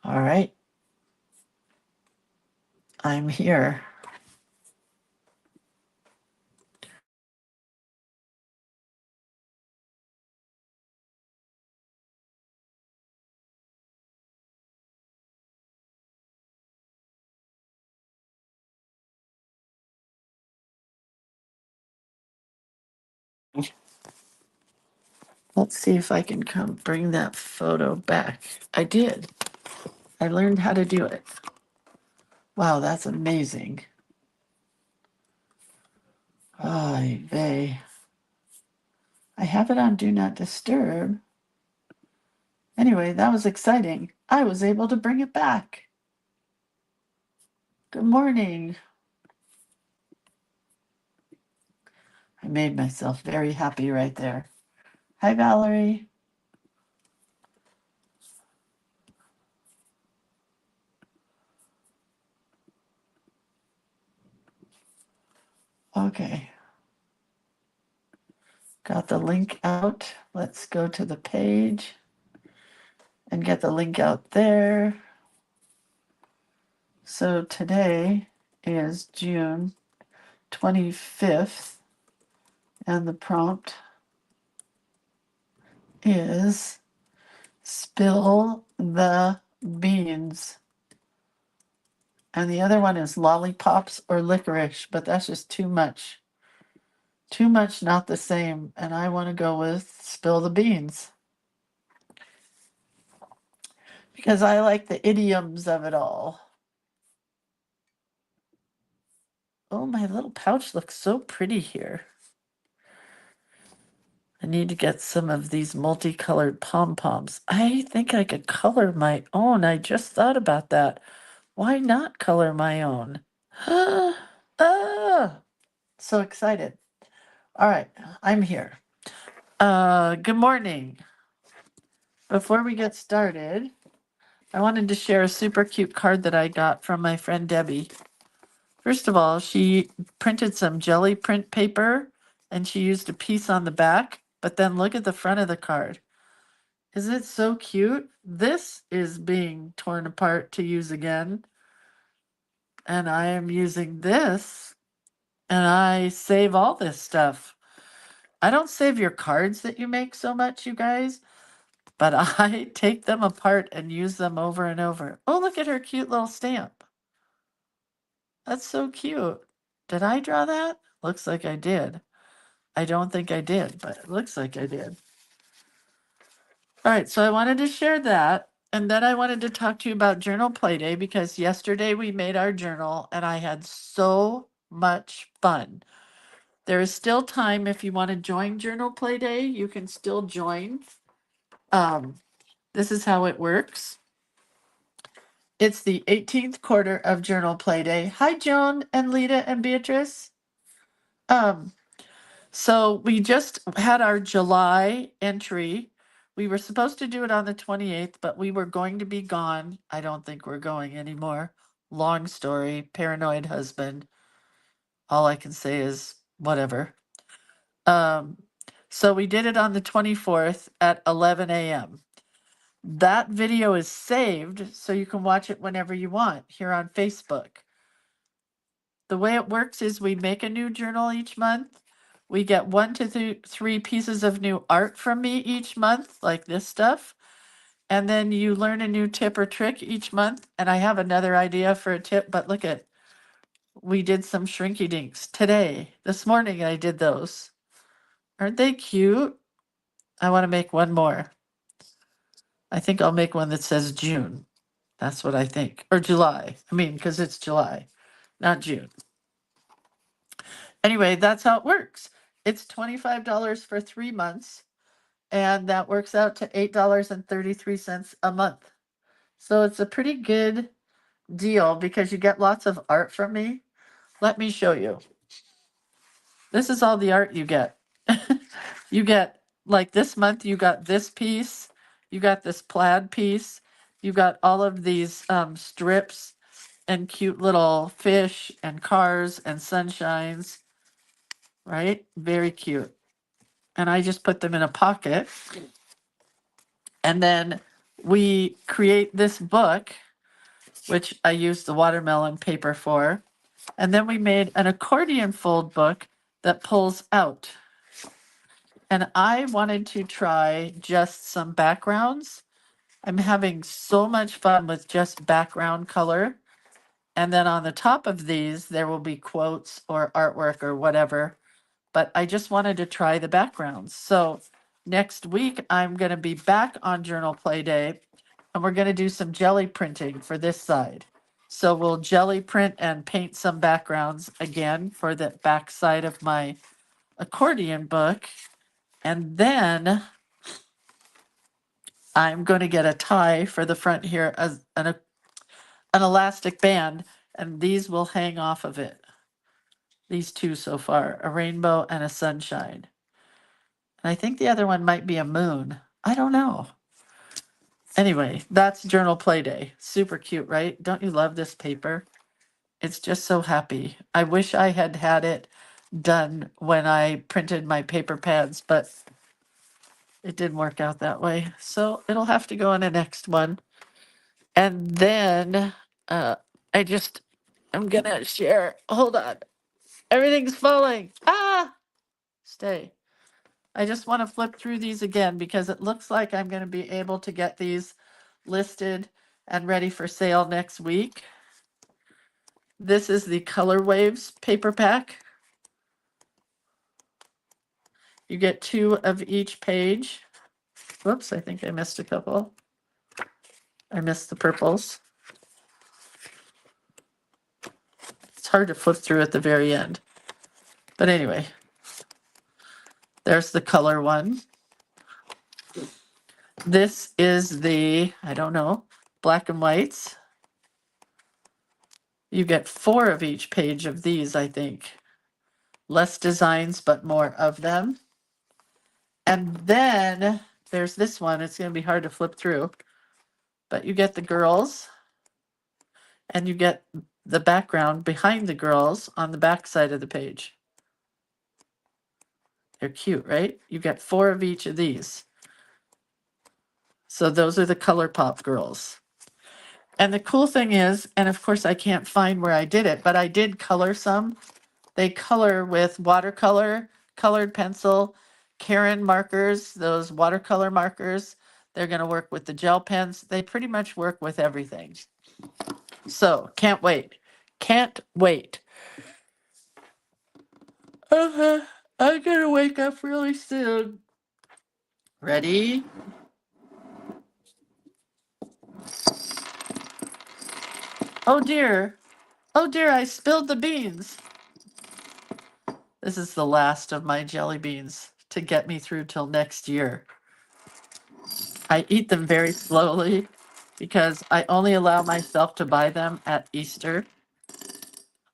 All right, I'm here. Let's see if I can come bring that photo back. I did. I learned how to do it. Wow, that's amazing. Ay vey. I have it on Do Not Disturb. Anyway, that was exciting. I was able to bring it back. Good morning. I made myself very happy right there. Hi, Valerie. Okay. Got the link out. Let's go to the page and get the link out there. So today is June 25th, and the prompt is spill the beans. And the other one is lollipops or licorice, but that's just too much. Too much, not the same. And I want to go with spill the beans because I like the idioms of it all. Oh, my little pouch looks so pretty here. I need to get some of these multicolored pom-poms. I think I could color my own. I just thought about that. Why not color my own? So excited. All right, I'm here. Good morning. Before we get started, I wanted to share a super cute card that I got from my friend Debbie. First of all, she printed some jelly print paper and she used a piece on the back, but then look at the front of the card. Is it so cute? This is being torn apart to use again. And I am using this and I save all this stuff. I don't save your cards that you make so much, you guys, but I take them apart and use them over and over. Oh, look at her cute little stamp. That's so cute. Did I draw that? Looks like I did. I don't think I did, but it looks like I did. All right, so I wanted to share that. And then I wanted to talk to you about Journal Play Day because yesterday we made our journal and I had so much fun. There is still time if you want to join Journal Play Day, you can still join. This is how it works. It's the 18th quarter of Journal Play Day. Hi, Joan and Lita and Beatrice. So we just had our July entry. We were supposed to do it on the 28th, but we were going to be gone. I don't think we're going anymore. Long story, paranoid husband. All I can say is whatever. Um, so we did it on the 24th at 11 a.m. That video is saved so you can watch it whenever you want here on Facebook. The way it works is we make a new journal each month. We get 1 to 3 pieces of new art from me each month, like this stuff. And then you learn a new tip or trick each month. And I have another idea for a tip, but look at, we did some shrinky dinks today. This morning I did those. Aren't they cute? I want to make one more. I think I'll make one that says June. That's what I think. Or July. I mean, because it's July, not June. Anyway, that's how it works. It's $25 for 3 months, and that works out to $8.33 a month. So it's a pretty good deal because you get lots of art from me. Let me show you. This is all the art you get. You get, like this month, you got this piece, you got this plaid piece, you got all of these strips and cute little fish and cars and sunshines, right? Very cute. And I just put them in a pocket. And then we create this book, which I used the watermelon paper for. And then we made an accordion fold book that pulls out. And I wanted to try just some backgrounds. I'm having so much fun with just background color. And then on the top of these, there will be quotes or artwork or whatever. But I just wanted to try the backgrounds. So next week, I'm going to be back on Journal Play Day, and we're going to do some jelly printing for this side. So we'll jelly print and paint some backgrounds again for the back side of my accordion book. And then I'm going to get a tie for the front here as an elastic band, and these will hang off of it. These two so far, a rainbow and a sunshine. And I think the other one might be a moon. I don't know. Anyway, that's Journal Play Day. Super cute, right? Don't you love this paper? It's just so happy. I wish I had had it done when I printed my paper pads, but it didn't work out that way. So it'll have to go in the next one. And then I just, I'm gonna share. Hold on. Everything's falling. Ah, stay. I just want to flip through these again because it looks like I'm going to be able to get these listed and ready for sale next week. This is the Color Waves paper pack. You get 2 of each page. Whoops, I think I missed a couple. I missed the purples. It's hard to flip through at the very end. But anyway, there's the color one. This is the, I don't know, black and whites. You get 4 of each page of these, I think. Less designs, but more of them. And then there's this one. It's going to be hard to flip through. But you get the girls. And you get the background behind the girls on the back side of the page. They're cute, right? You get 4 of each of these. So those are the ColourPop girls. And the cool thing is, and of course I can't find where I did it, but I did color some. They color with watercolor, colored pencil, Karen markers, those watercolor markers. They're going to work with the gel pens. They pretty much work with everything. So can't wait. Can't wait. I'm going to wake up really soon. Ready? Oh dear. Oh dear, I spilled the beans. This is the last of my jelly beans to get me through till next year. I eat them very slowly because I only allow myself to buy them at Easter.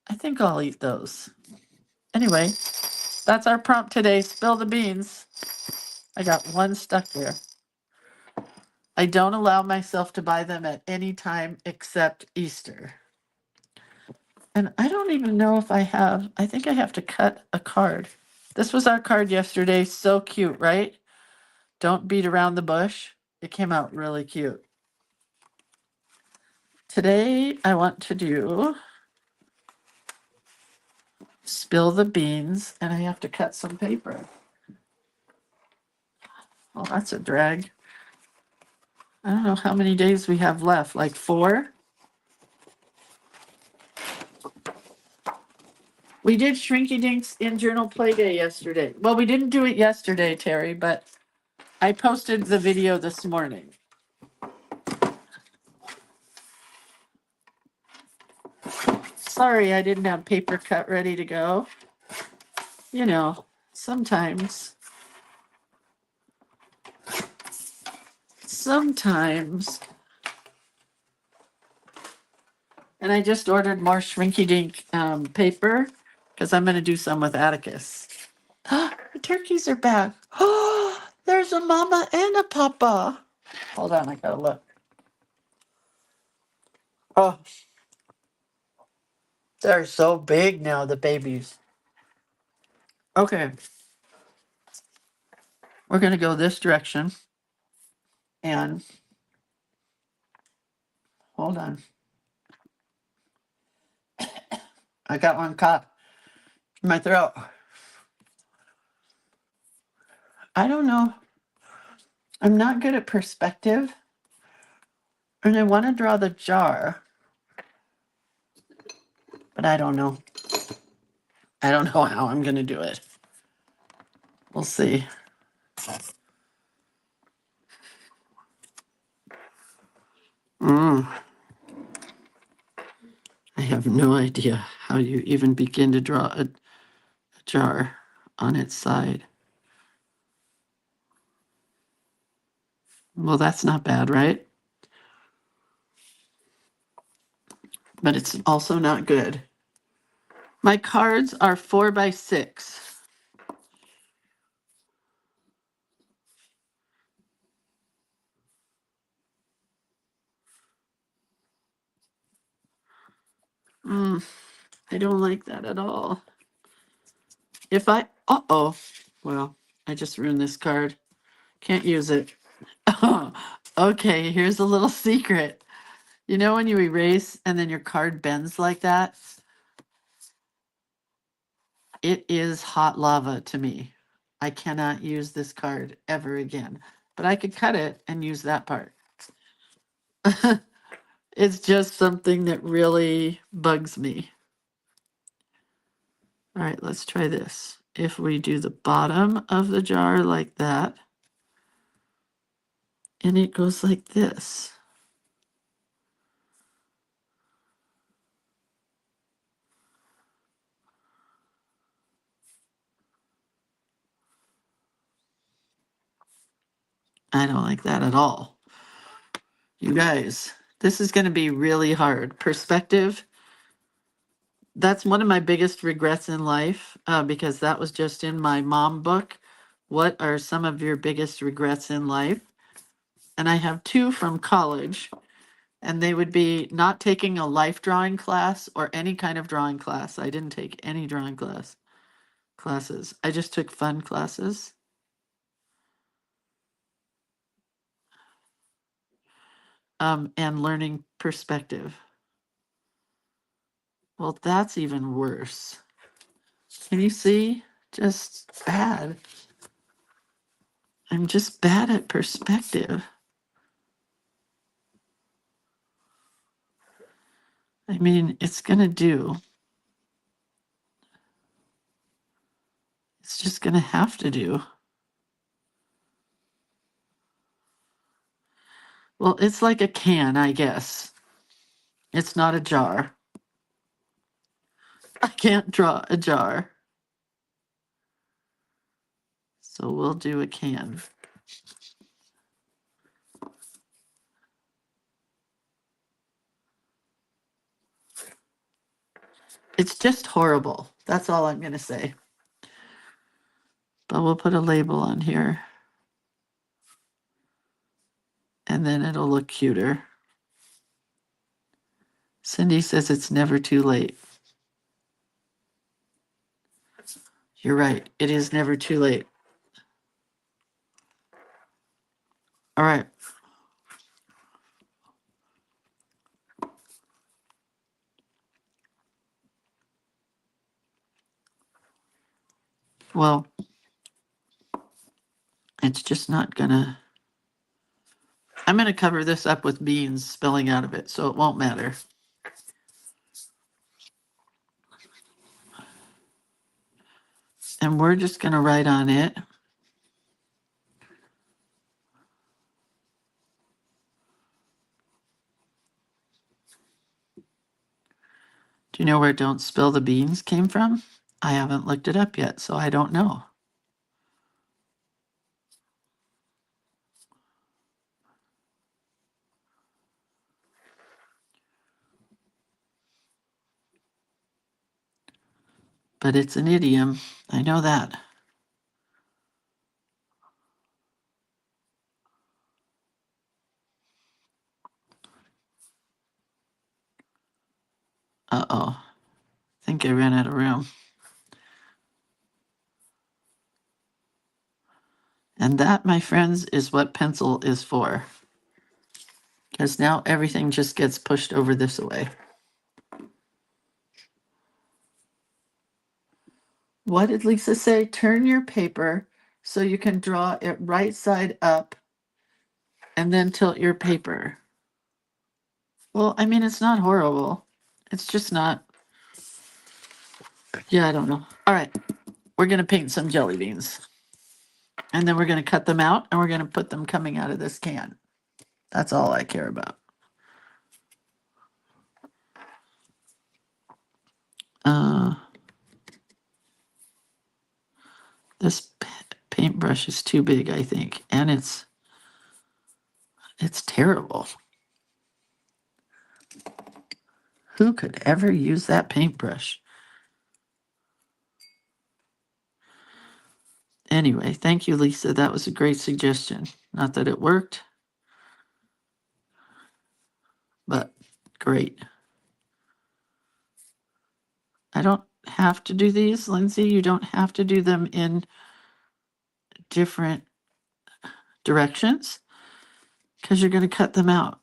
I think I'll eat those. Anyway, that's our prompt today. Spill the beans. I got one stuck there. I don't allow myself to buy them at any time except Easter. And I don't even know if I have, I think I have to cut a card. This was our card yesterday. So cute, right? Don't beat around the bush. It came out really cute. Today I want to do spill the beans, and I have to cut some paper. Oh, that's a drag. I don't know how many days we have left, like 4? We did Shrinky Dinks in Journal Play Day yesterday. Well, we didn't do it yesterday, Terry, but I posted the video this morning. Sorry, I didn't have paper cut ready to go. You know, sometimes. And I just ordered more Shrinky Dink paper because I'm going to do some with Atticus. The turkeys are back. Oh, there's a mama and a papa. Hold on, I gotta look. Oh, they're so big now, the babies. Okay. We're going to go this direction. And hold on. I got one caught in my throat. I don't know. I'm not good at perspective. And I want to draw the jar. But I don't know. I don't know how I'm going to do it. We'll see. I have no idea how you even begin to draw a jar on its side. Well, that's not bad, right? But it's also not good. My cards are 4x6. I don't like that at all. If I, uh-oh, well, I just ruined this card. Can't use it. Okay, here's a little secret. You know when you erase and then your card bends like that? It is hot lava to me. I cannot use this card ever again. But I could cut it and use that part. It's just something that really bugs me. All right, let's try this. If we do the bottom of the jar like that, and it goes like this. I don't like that at all. You guys, this is going to be really hard. Perspective, that's one of my biggest regrets in life because that was just in my mom book. What are some of your biggest regrets in life? And I have two from college, and they would be not taking a life drawing class or any kind of drawing class. I didn't take any drawing classes. I just took fun classes. And learning perspective. Well, that's even worse. Can you see? Just bad. I'm just bad at perspective. I mean, it's going to do. It's just going to have to do. Well, it's like a can, I guess. It's not a jar. I can't draw a jar. So we'll do a can. It's just horrible. That's all I'm going to say. But we'll put a label on here. And then it'll look cuter. Cindy says it's never too late. You're right. It is never too late. All right. Well, it's just not gonna. I'm gonna cover this up with beans spilling out of it, so it won't matter. And we're just gonna write on it. Do you know where "don't spill the beans" came from? I haven't looked it up yet, so I don't know. But it's an idiom. I know that. Uh-oh. I think I ran out of room. And that, my friends, is what pencil is for. because now everything just gets pushed over this way. What did Lisa say? Turn your paper so you can draw it right side up and then tilt your paper. Well, I mean, it's not horrible. It's just not. Yeah, I don't know. All right. We're going to paint some jelly beans. And then we're going to cut them out and we're going to put them coming out of this can. That's all I care about. This paintbrush is too big, I think. And it's terrible. Who could ever use that paintbrush? Anyway, thank you, Lisa. That was a great suggestion. Not that it worked, but great. I don't have to do these, Lindsay. You don't have to do them in different directions because you're going to cut them out.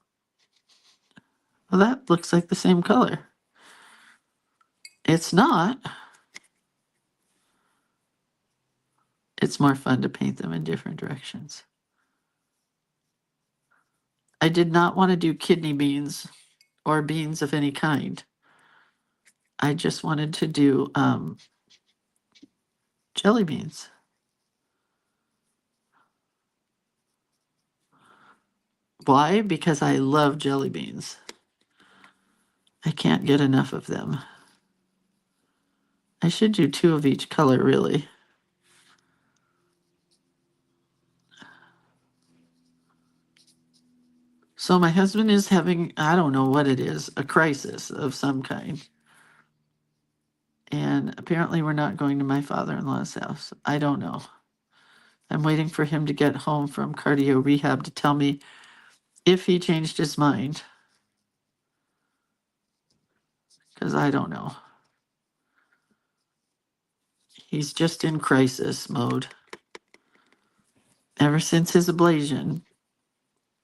Well, that looks like the same color. It's not. It's more fun to paint them in different directions. I did not want to do kidney beans or beans of any kind. I just wanted to do jelly beans. Why? Because I love jelly beans. I can't get enough of them. I should do 2 of each color, really. So my husband is having, I don't know what it is, a crisis of some kind. And apparently we're not going to my father-in-law's house. I don't know. I'm waiting for him to get home from cardio rehab to tell me if he changed his mind. Because I don't know. He's just in crisis mode. Ever since his ablation,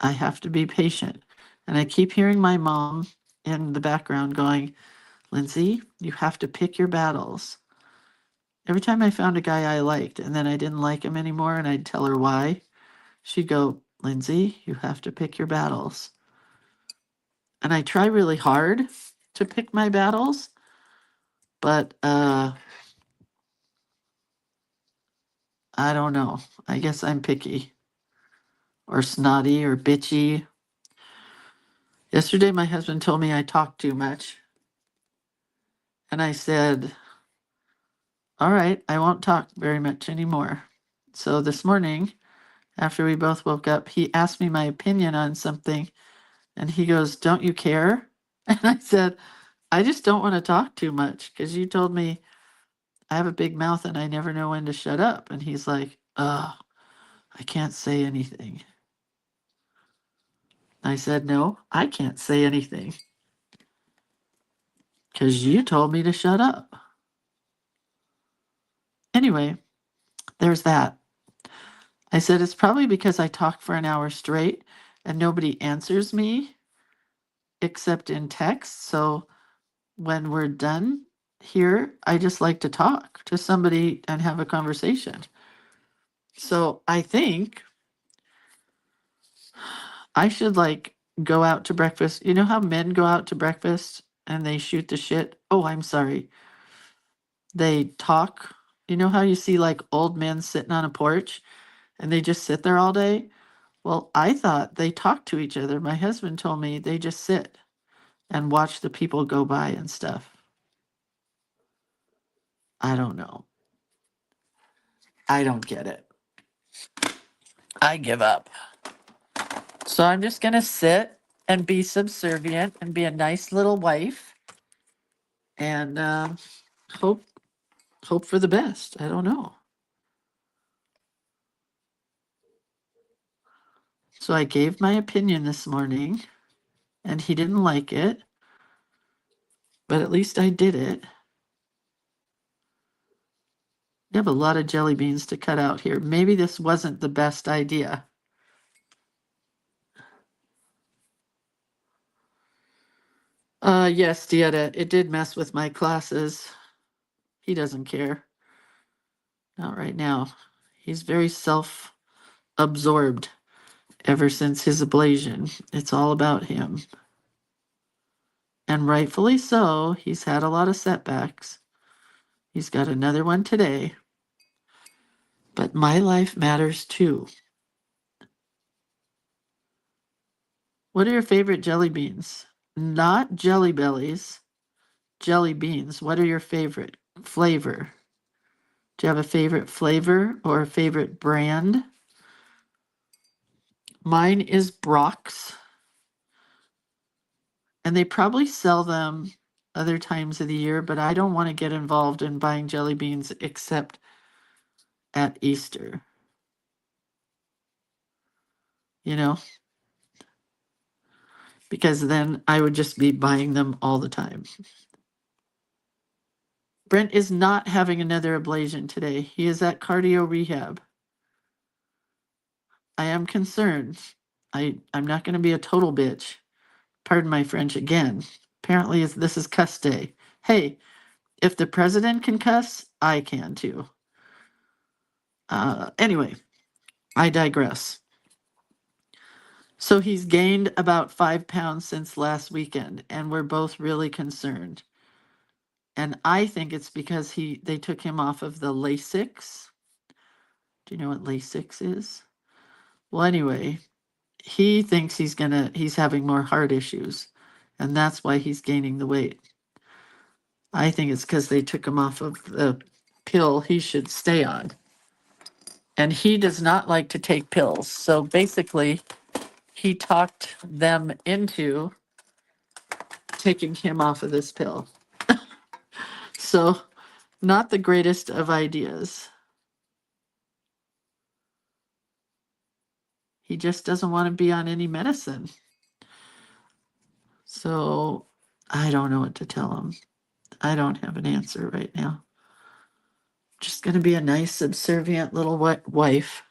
I have to be patient. And I keep hearing my mom in the background going, Lindsay, you have to pick your battles. Every time I found a guy I liked and then I didn't like him anymore and I'd tell her why, she'd go, Lindsay, you have to pick your battles. And I try really hard to pick my battles, but I don't know. I guess I'm picky or snotty or bitchy. Yesterday, my husband told me I talk too much. And I said, all right, I won't talk very much anymore. So this morning, after we both woke up, he asked me my opinion on something. And he goes, don't you care? And I said, I just don't want to talk too much because you told me I have a big mouth and I never know when to shut up. And he's like, I can't say anything. I said, no, I can't say anything because you told me to shut up. Anyway, there's that. I said, it's probably because I talk for an hour straight and nobody answers me except in text. So when we're done here, I just like to talk to somebody and have a conversation. So I think I should like go out to breakfast. You know how men go out to breakfast and they shoot the shit? Oh, I'm sorry. They talk. You know how you see like old men sitting on a porch and they just sit there all day? Well, I thought they talk to each other. My husband told me they just sit and watch the people go by and stuff. I don't know. I don't get it. I give up. So I'm just going to sit and be subservient and be a nice little wife and hope for the best. I don't know. So I gave my opinion this morning and he didn't like it, but at least I did it. You have a lot of jelly beans to cut out here. Maybe this wasn't the best idea. Yes, Dieta, it did mess with my classes. He doesn't care. Not right now. He's very self-absorbed ever since his ablation. It's all about him. And rightfully so. He's had a lot of setbacks. He's got another one today. But my life matters too. What are your favorite jelly beans? Not jelly bellies, jelly beans. What are your favorite flavor? Do you have a favorite flavor or a favorite brand? Mine is Brock's. And they probably sell them other times of the year, but I don't want to get involved in buying jelly beans except at Easter. You know, because then I would just be buying them all the time. Brent is not having another ablation today. He is at cardio rehab. I am concerned. I'm not going to be a total bitch. Pardon my French again. Apparently, this is cuss day. Hey, if the president can cuss, I can too. Anyway, I digress. So he's gained about 5 pounds since last weekend, and we're both really concerned. And I think it's because they took him off of the Lasix. Do you know what Lasix is? Well, anyway, he thinks he's having more heart issues, and that's why he's gaining the weight. I think it's because they took him off of the pill he should stay on. And he does not like to take pills. So basically, he talked them into taking him off of this pill. So, not the greatest of ideas. He just doesn't want to be on any medicine. So, I don't know what to tell him. I don't have an answer right now. Just going to be a nice, subservient little wife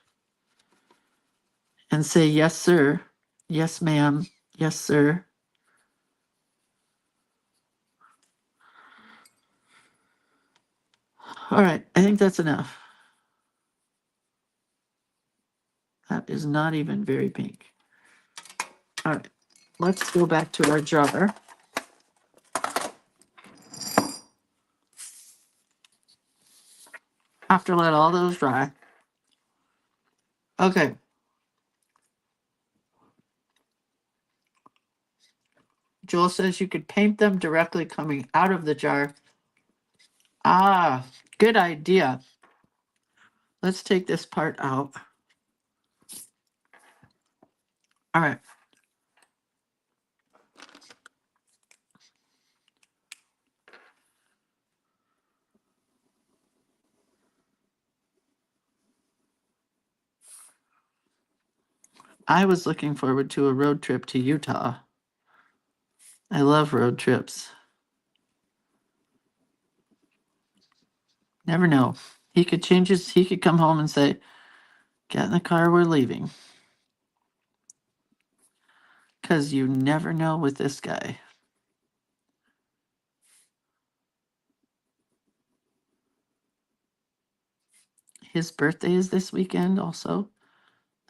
and say, yes, sir. Yes, ma'am. Yes, sir. All right, I think that's enough. That is not even very pink. All right, let's go back to our jar. Have to let all those dry. Okay. Joel says you could paint them directly coming out of the jar. Ah, good idea. Let's take this part out. All right. I was looking forward to a road trip to Utah. I love road trips. Never know. He could come home and say, get in the car, we're leaving. Because you never know with this guy. His birthday is this weekend also.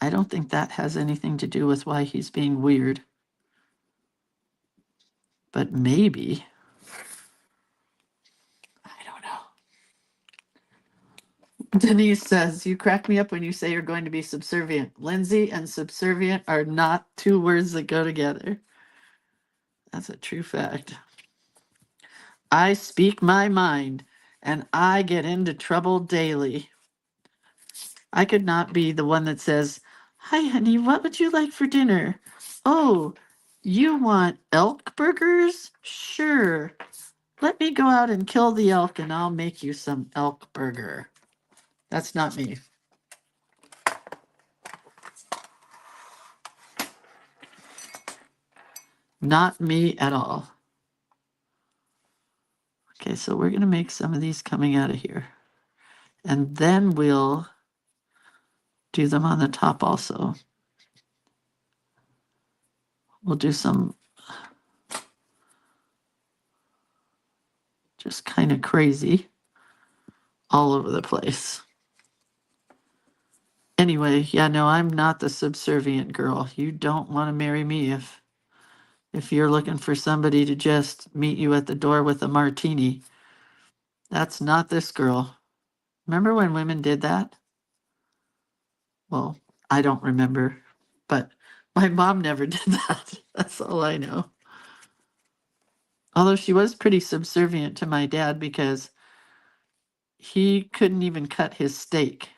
I don't think that has anything to do with why he's being weird. But maybe. I don't know. Denise says, you crack me up when you say you're going to be subservient. Lindsay and subservient are not two words that go together. That's a true fact. I speak my mind, and I get into trouble daily. I could not be the one that says, hi, honey, what would you like for dinner? Oh, you want elk burgers? Sure. Let me go out and kill the elk, and I'll make you some elk burger. That's not me. Not me at all. Okay, so we're going to make some of these coming out of here. And then we'll do them on the top also. We'll do some Just kind of crazy all over the place. Anyway, yeah, no, I'm not the subservient girl. You don't want to marry me if you're looking for somebody to just meet you at the door with a martini. That's not this girl. Remember when women did that? Well, I don't remember, but my mom never did that. That's all I know. Although she was pretty subservient to my dad because he couldn't even cut his steak.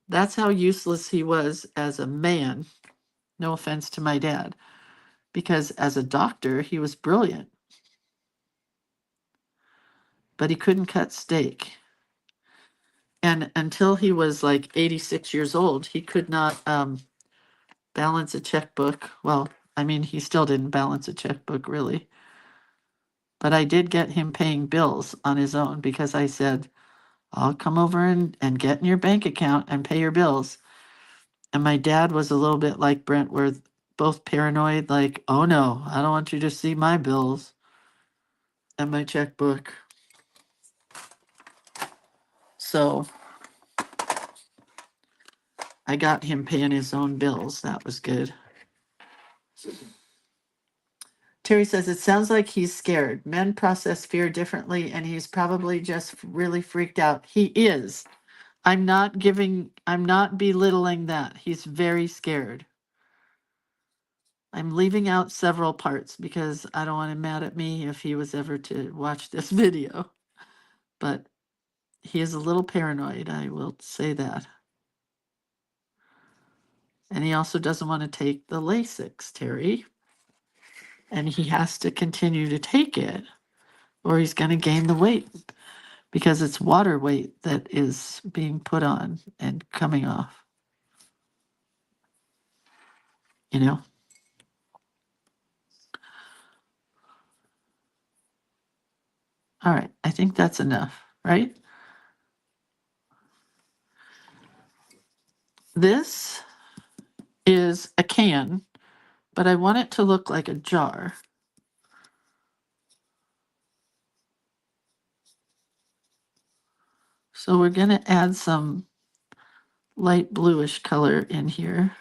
That's how useless he was as a man. No offense to my dad, because as a doctor, he was brilliant, but he couldn't cut steak. And until he was like 86 years old, he could not balance a checkbook. Well, I mean, he still didn't balance a checkbook really. But I did get him paying bills on his own because I said, I'll come over and get in your bank account and pay your bills. And my dad was a little bit like Brent, where both paranoid, like, oh no, I don't want you to see my bills and my checkbook. So I got him paying his own bills. That was good. Terry says, it sounds like he's scared. Men process fear differently, and he's probably just really freaked out. He is. I'm not belittling that. He's very scared. I'm leaving out several parts because I don't want him mad at me if he was ever to watch this video. But he is a little paranoid, I will say that. And he also doesn't want to take the Lasix, Terry. And he has to continue to take it, or he's going to gain the weight because it's water weight that is being put on and coming off. You know? All right, I think that's enough, right? This is a can, but I want it to look like a jar. So we're going to add some light bluish color in here.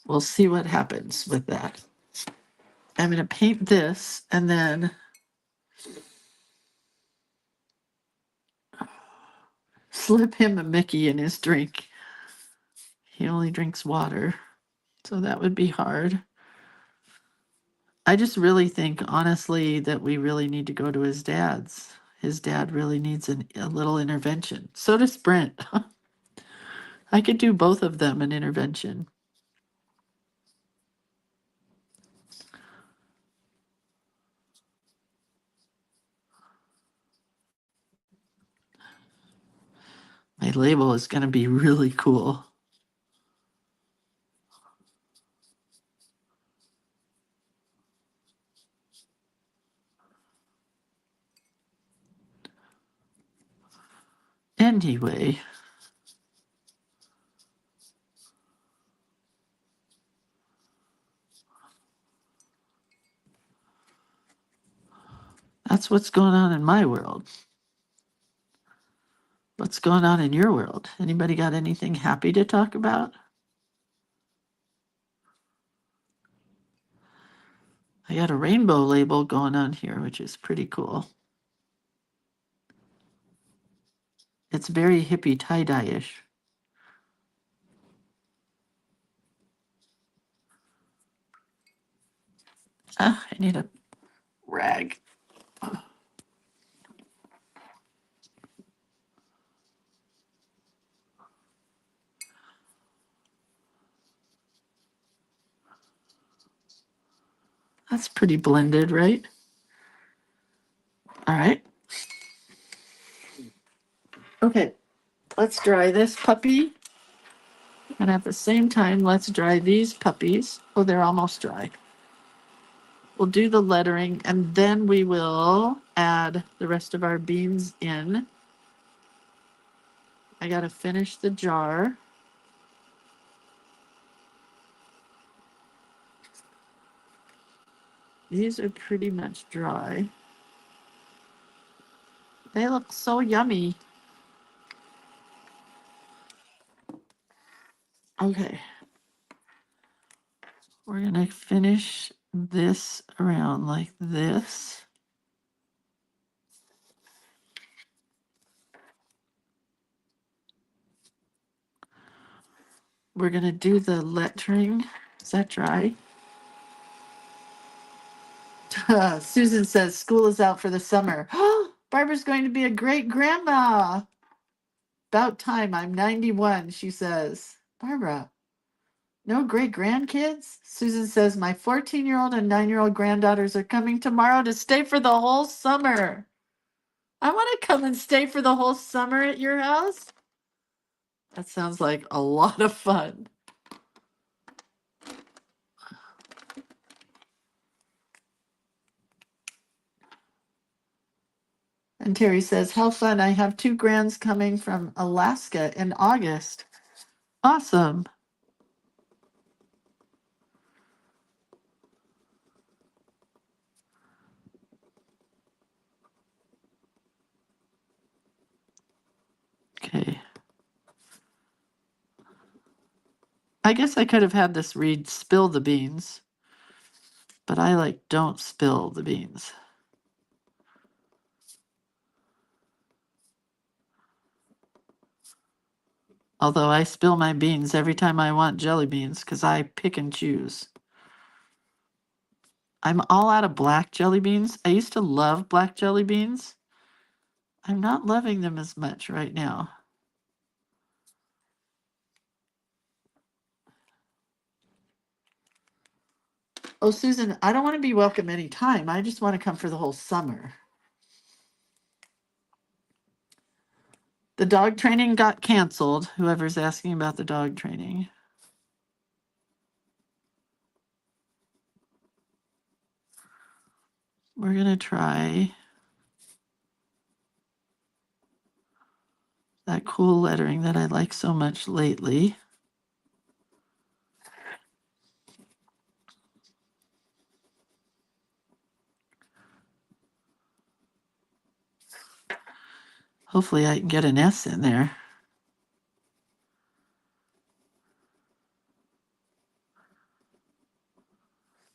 We'll see what happens with that. I'm going to paint this and then slip him a Mickey in his drink. He only drinks water, so that would be hard. I just really think, honestly, that we really need to go to his dad's. His dad really needs a little intervention. So does Brent. I could do both of them an intervention. My label is going to be really cool. Anyway, that's what's going on in my world. What's going on in your world? Anybody got anything happy to talk about? I got a rainbow label going on here, which is pretty cool. It's very hippie tie-dye-ish. Ah, I need a rag. That's pretty blended, right? All right. Okay, let's dry this puppy. And at the same time, let's dry these puppies. Oh, they're almost dry. We'll do the lettering and then we will add the rest of our beans in. I gotta finish the jar. These are pretty much dry. They look so yummy. Okay. We're gonna finish this around like this. We're gonna do the lettering. Is that dry? Susan says school is out for the summer. Barbara's going to be a great grandma. About time. I'm 91, she says. Barbara, no great grandkids? Susan says my 14-year-old and 9-year-old granddaughters are coming tomorrow to stay for the whole summer. I want to come and stay for the whole summer at your house. That sounds like a lot of fun. And Terry says, how fun. I have 2 grands coming from Alaska in August. Awesome. Okay. I guess I could have had this read spill the beans, but I like don't spill the beans. Although I spill my beans every time I want jelly beans because I pick and choose. I'm all out of black jelly beans. I used to love black jelly beans. I'm not loving them as much right now. Oh, Susan, I don't want to be welcome anytime. I just want to come for the whole summer. The dog training got canceled. Whoever's asking about the dog training. We're going to try that cool lettering that I like so much lately. Hopefully I can get an S in there.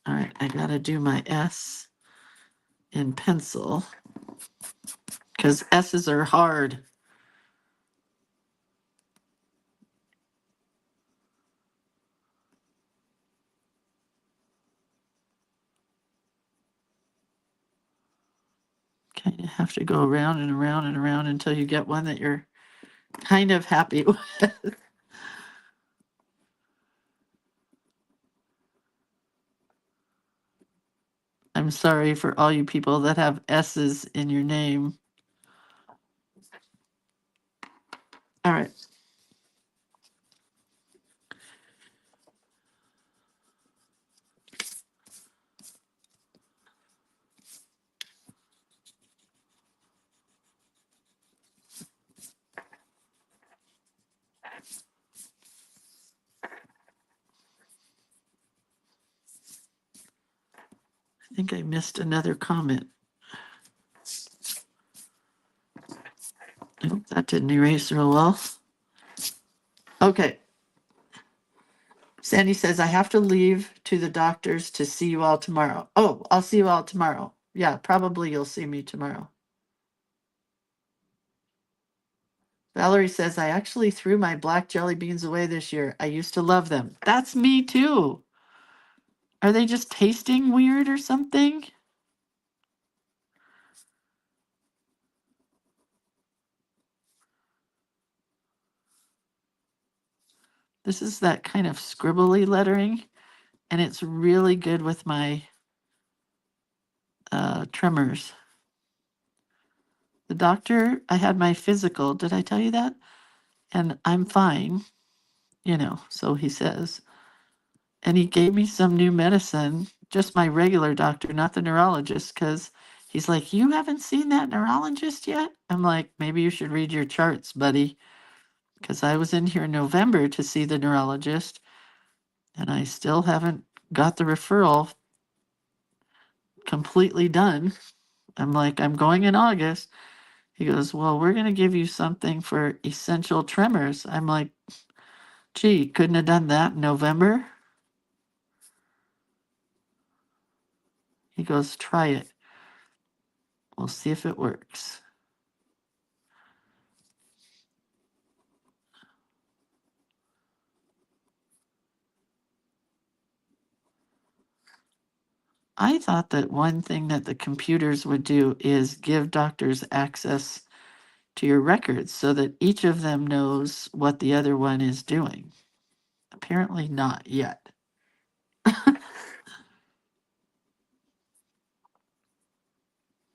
All right, I gotta do my S in pencil because S's are hard. Kind of have to go around and around and around until you get one that you're kind of happy with. I'm sorry for all you people that have S's in your name. All right. I think I missed another comment. Nope, that didn't erase real well. Okay. Sandy says, I have to leave to the doctors to see you all tomorrow. Oh, I'll see you all tomorrow. Yeah, probably you'll see me tomorrow. Valerie says, I actually threw my black jelly beans away this year. I used to love them. That's me too. Are they just tasting weird or something? This is that kind of scribbly lettering, and it's really good with my tremors. The doctor, I had my physical. Did I tell you that? And I'm fine, you know, so he says. And he gave me some new medicine, just my regular doctor, not the neurologist, because he's like, you haven't seen that neurologist yet? I'm like, maybe you should read your charts, buddy, because I was in here in November to see the neurologist, and I still haven't got the referral completely done. I'm like, I'm going in August. He goes, well, we're going to give you something for essential tremors. I'm like, gee, couldn't have done that in November? He goes, try it. We'll see if it works. I thought that one thing that the computers would do is give doctors access to your records so that each of them knows what the other one is doing. Apparently not yet.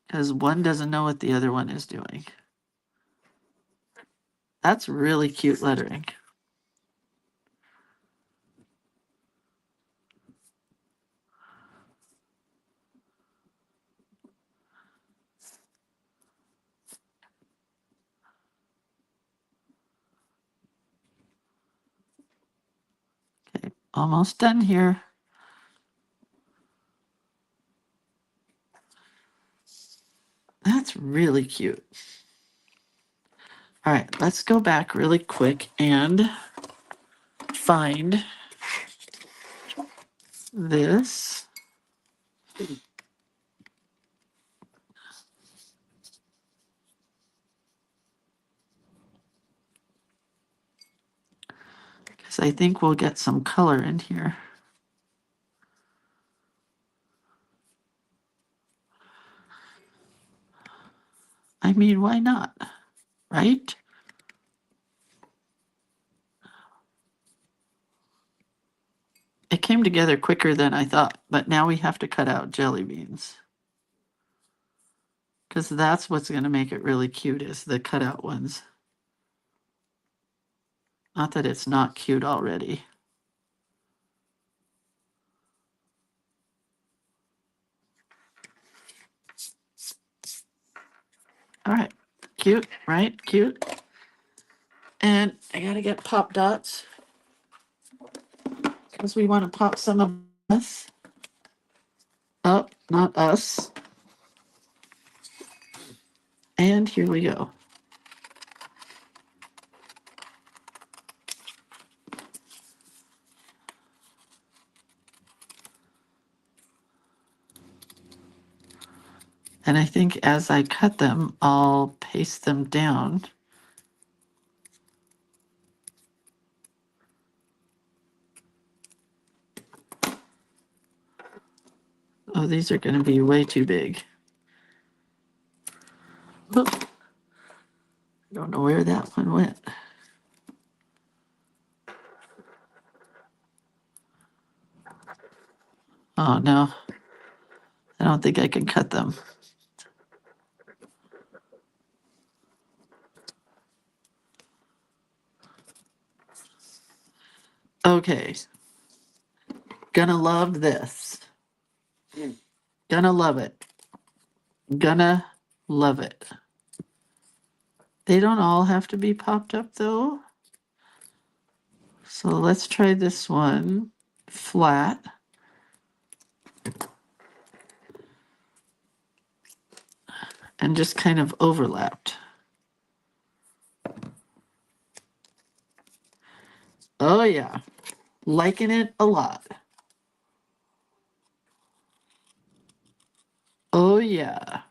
Because one doesn't know what the other one is doing. That's really cute lettering. Okay, almost done here. That's really cute. All right, let's go back really quick and find this. Because I think we'll get some color in here. I mean, why not? Right? It came together quicker than I thought, but now we have to cut out jelly beans. Because that's what's going to make it really cute is the cutout ones. Not that it's not cute already. All right, cute, right? Cute. And I gotta get pop dots because we want to pop some of us. Oh, not us. And here we go. And I think as I cut them, I'll paste them down. Oh, these are going to be way too big. Oop. I don't know where that one went. Oh, no. I don't think I can cut them. Okay. Gonna love this. Gonna love it. Gonna love it. They don't all have to be popped up though. So let's try this one flat. And just kind of overlapped. Oh yeah, liking it a lot. Oh yeah.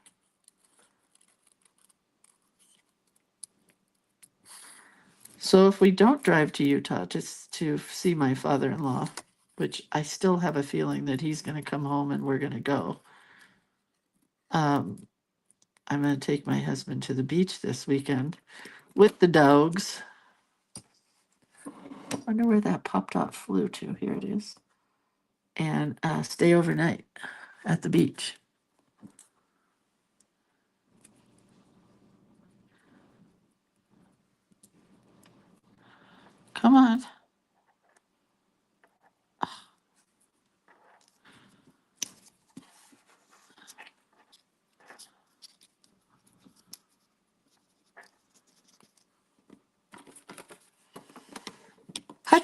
So if we don't drive to Utah just to see my father-in-law, which I still have a feeling that he's going to come home and we're going to go, I'm going to take my husband to the beach this weekend with the dogs. I wonder where that pop dot flew to. Here it is. And stay overnight at the beach. Come on.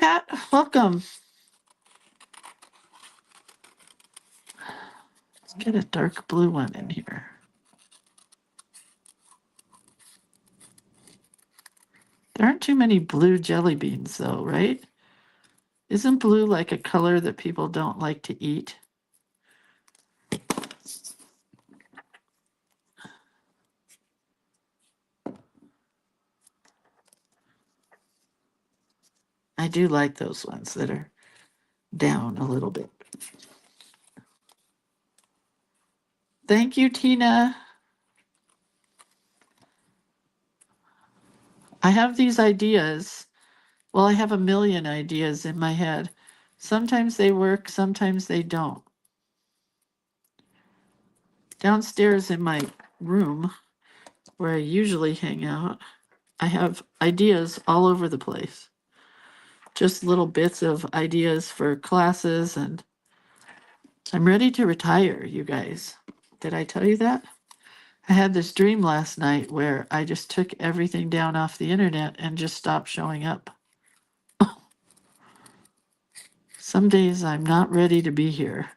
Pat. Welcome. Let's get a dark blue one in here. There aren't too many blue jelly beans, though, right? Isn't blue like a color that people don't like to eat? I do like those ones that are down a little bit. Thank you, Tina. I have these ideas. Well, I have a million ideas in my head. Sometimes they work, sometimes they don't. Downstairs in my room, where I usually hang out, I have ideas all over the place. Just little bits of ideas for classes, and I'm ready to retire, you guys. Did I tell you that? I had this dream last night where I just took everything down off the internet and just stopped showing up. Some days I'm not ready to be here.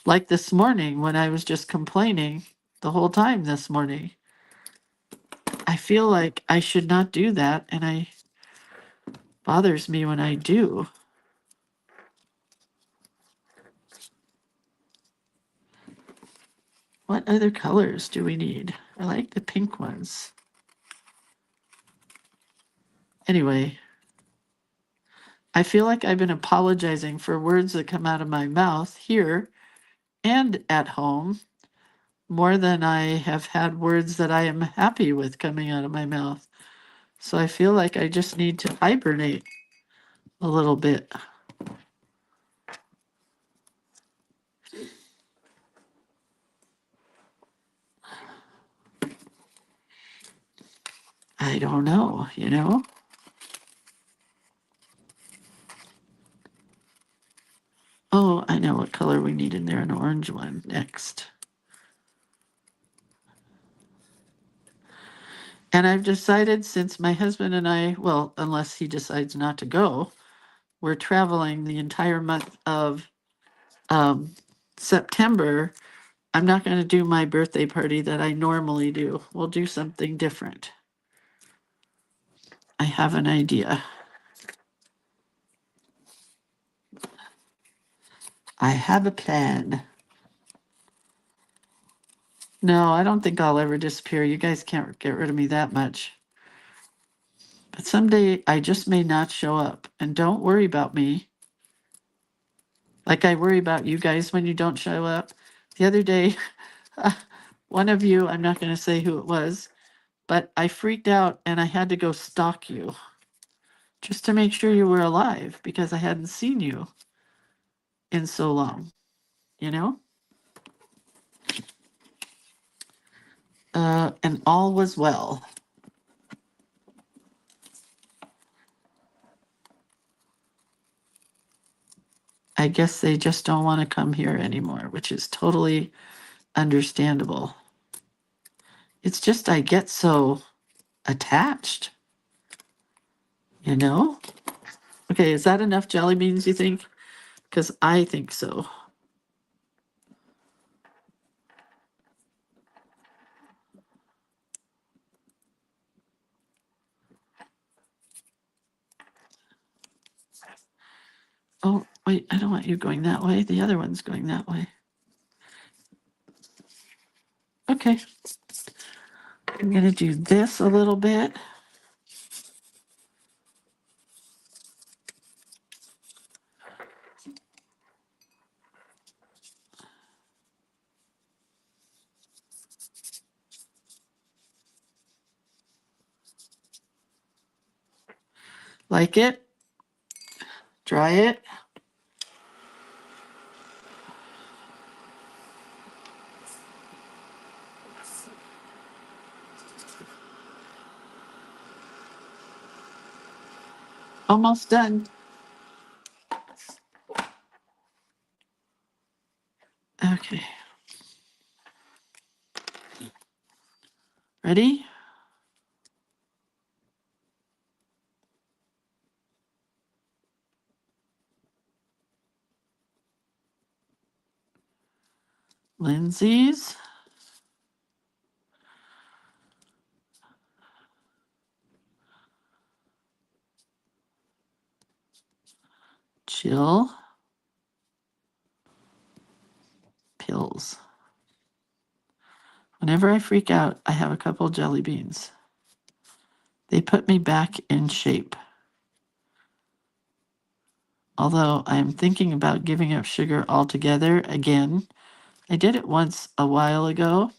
Like this morning when I was just complaining the whole time this morning. I feel like I should not do that, and it bothers me when I do. What other colors do we need? I like the pink ones. Anyway, I feel like I've been apologizing for words that come out of my mouth here and at home more than I have had words that I am happy with coming out of my mouth. So I feel like I just need to hibernate a little bit. I don't know, you know? Oh, I know what color we need in there, an orange one next. And I've decided since my husband and I, well, unless he decides not to go, we're traveling the entire month of um, September. I'm not going to do my birthday party that I normally do. We'll do something different. I have an idea. I have a plan. No, I don't think I'll ever disappear. You guys can't get rid of me that much. But someday I just may not show up. And don't worry about me. Like I worry about you guys when you don't show up. The other day, one of you, I'm not going to say who it was, but I freaked out and I had to go stalk you just to make sure you were alive because I hadn't seen you in so long, you know? And all was well. I guess they just don't want to come here anymore, which is totally understandable. It's just I get so attached, you know? Okay, is that enough jelly beans, you think? Because I think so. Oh, wait, I don't want you going that way. The other one's going that way. Okay. I'm going to do this a little bit. Like it. Dry it. Almost done. Okay. Ready? Lindsay's. Chill pills. Whenever I freak out, I have a couple jelly beans. They put me back in shape. Although I am thinking about giving up sugar altogether again. I did it once a while ago,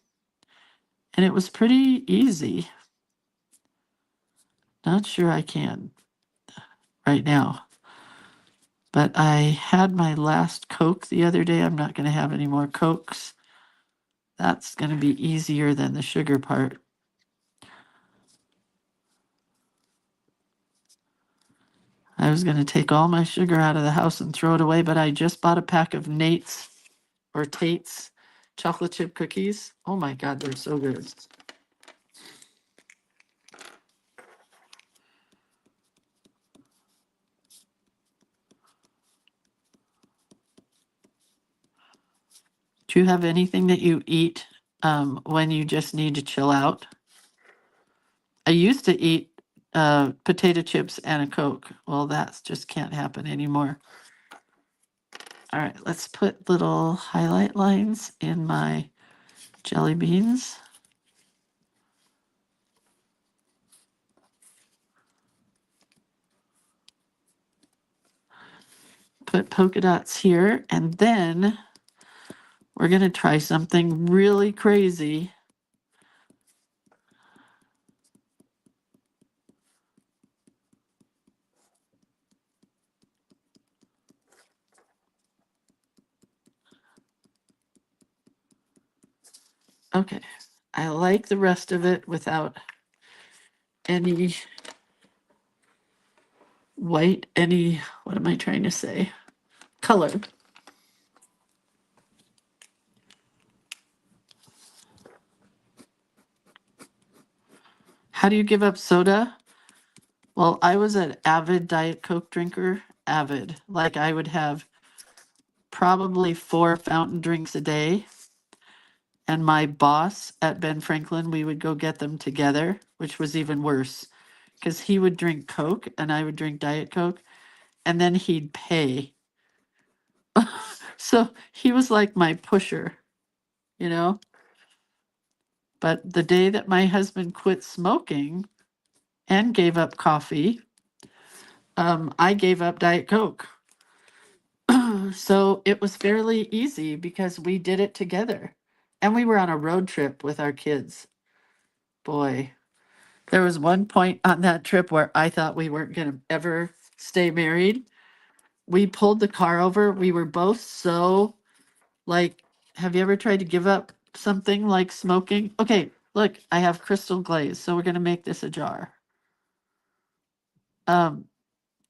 and it was pretty easy. Not sure I can right now. But I had my last Coke the other day. I'm not going to have any more Cokes. That's going to be easier than the sugar part. I was going to take all my sugar out of the house and throw it away, but I just bought a pack of Nate's or Tate's chocolate chip cookies. Oh my God, they're so good. Do you have anything that you eat when you just need to chill out? I used to eat potato chips and a Coke. Well, that just can't happen anymore. All right, let's put little highlight lines in my jelly beans. Put polka dots here, and then we're going to try something really crazy. Okay, I like the rest of it without any white, what am I trying to say? Color. How do you give up soda? Well, I was an avid Diet Coke drinker. Avid. Like I would have probably 4 fountain drinks a day. And my boss at Ben Franklin, we would go get them together, which was even worse because he would drink Coke and I would drink Diet Coke, and then he'd pay. So he was like my pusher, you know? But the day that my husband quit smoking and gave up coffee, I gave up Diet Coke. So it was fairly easy because we did it together. And we were on a road trip with our kids. Boy, there was one point on that trip where I thought we weren't going to ever stay married. We pulled the car over. We were both so like, have you ever tried to give up something like smoking? Okay, look, I have crystal glaze, so we're going to make this a jar.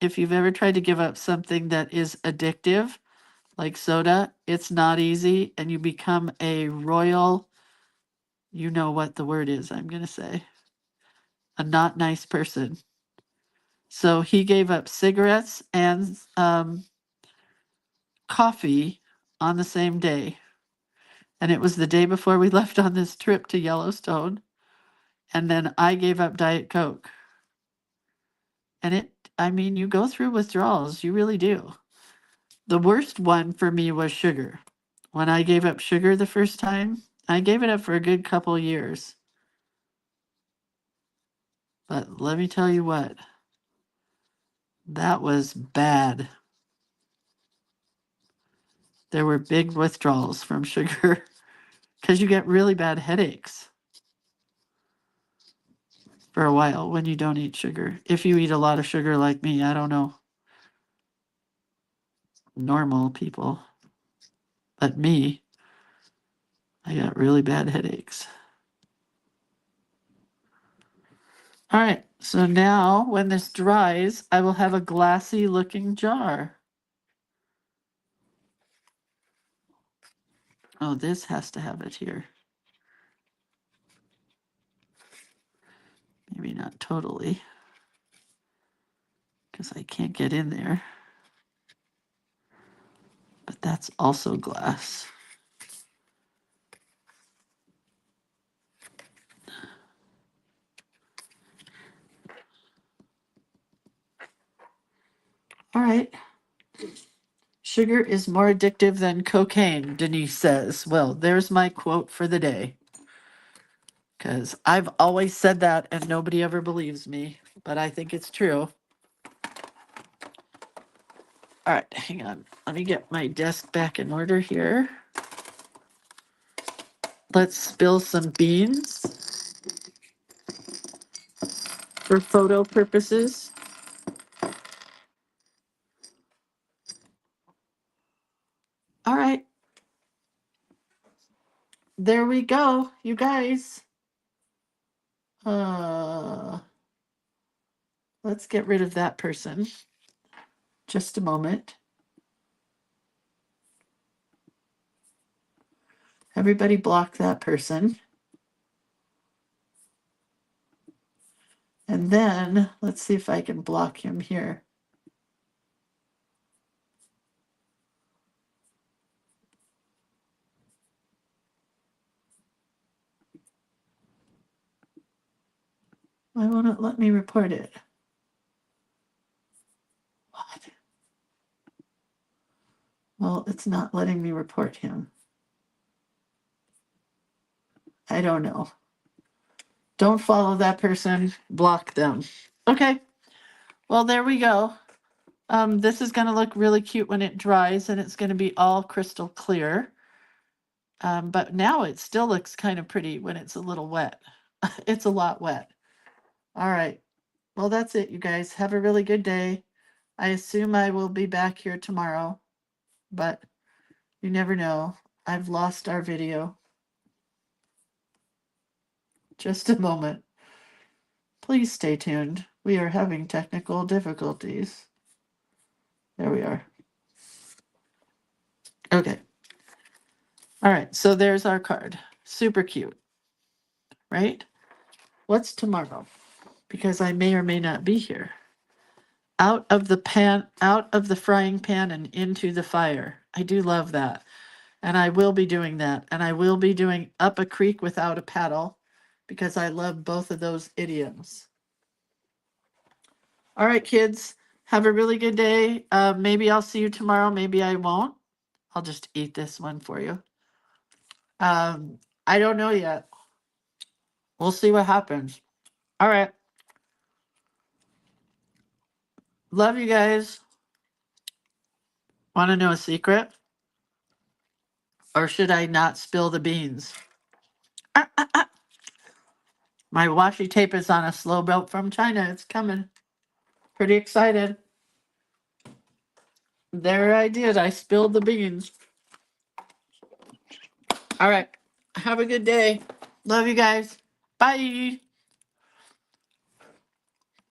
If you've ever tried to give up something that is addictive, like soda, it's not easy, and you become a royal, you know what the word is, I'm going to say, a not nice person. So he gave up cigarettes and coffee on the same day. And it was the day before we left on this trip to Yellowstone. And then I gave up Diet Coke. And I mean, you go through withdrawals, you really do. The worst one for me was sugar. When I gave up sugar the first time, I gave it up for a good couple years. But let me tell you what, that was bad. There were big withdrawals from sugar because you get really bad headaches for a while when you don't eat sugar. If you eat a lot of sugar like me, I don't know, normal people, but me, I got really bad headaches. All right, so now when this dries, I will have a glassy looking jar. Oh, this has to have it here. Maybe not totally, because I can't get in there. But that's also glass. Sugar is more addictive than cocaine, Denise says. Well, there's my quote for the day. Because I've always said that and nobody ever believes me, but I think it's true. All right, hang on. Let me get my desk back in order here. Let's spill some beans for photo purposes. All right. There we go, you guys. Let's get rid of that person. Just a moment. Everybody block that person. And then let's see if I can block him here. Why won't it let me report it? What? Well, it's not letting me report him. I don't know. Don't follow that person. Block them. Okay. Well, there we go. This is going to look really cute when it dries, and it's going to be all crystal clear. But now it still looks kind of pretty when it's a little wet. It's a lot wet. All right. Well, that's it, you guys. Have a really good day. I assume I will be back here tomorrow, but you never know. I've lost our video. Just a moment. Please stay tuned. We are having technical difficulties. There we are. Okay. All right, so there's our card. Super cute, right? What's tomorrow? Because I may or may not be here. Out of the pan, out of the frying pan and into the fire. I do love that. And I will be doing that. And I will be doing up a creek without a paddle because I love both of those idioms. All right, kids, have a really good day. Maybe I'll see you tomorrow. Maybe I won't. I'll just eat this one for you. I don't know yet. We'll see what happens. All right. Love you guys. Want to know a secret? Or should I not spill the beans? My washi tape is on a slow boat from China. It's coming. Pretty excited. There I did. I spilled the beans. All right. Have a good day. Love you guys. Bye.